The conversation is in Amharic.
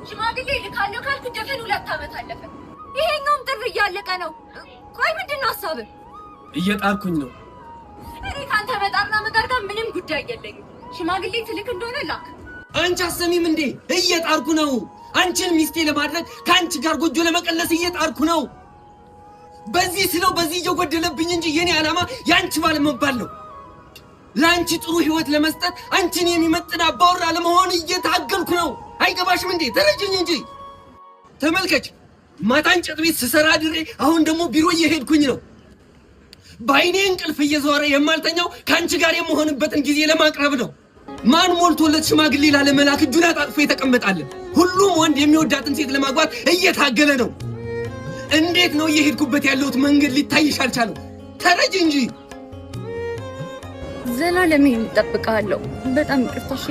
ሽማግሌ ልካለው ካልኩ ደፈን 2 ዓመት አለፈ። ይሄኛውም ጥር እያለቀ ነው። ቆይ ምንድነው ሐሳብህ? እየጣርኩኝ ነው። እኔ ካንተ መጣርና መጋርጋ ምንም ጉዳይ የለኝም። ሽማግሌ ትልክ እንደሆነ ላክ። አንቺ አሰሚም እንዴ? እየጣርኩ ነው። አንቺን ሚስቴ ለማድረግ ካንቺ ጋር ጎጆ ለመቀለስ እየጣርኩ ነው። በዚህ ስለው በዚህ እየጎደለብኝ እንጂ የኔ ዓላማ ያንቺ ባል መባል ነው። ላንቺ ጥሩ ህይወት ለመስጠት አንቺን የሚመጥን አባወራ ለመሆን እየታገልኩ ነው። አይገባሽም እንዴ? ተረጅኝ እንጂ ተመልከች። ማታ እንጨት ቤት ስሰራ ድሬ አሁን ደግሞ ቢሮ እየሄድኩኝ ነው። በአይኔ እንቅልፍ እየዞረ የማልተኛው ካንቺ ጋር የምሆንበትን ጊዜ ለማቅረብ ነው። ማን ሞልቶለት ሽማግሌ ላለመላክ እጁን አጣጥፎ የተቀመጣለ? ሁሉም ወንድ የሚወዳትን ሴት ለማግባት እየታገለ ነው። እንዴት ነው እየሄድኩበት ያለሁት መንገድ ሊታይሽ አልቻለው? ተረጅ እንጂ ዘላለሜን እጠብቅሃለሁ። በጣም ይቅርታ። እሺ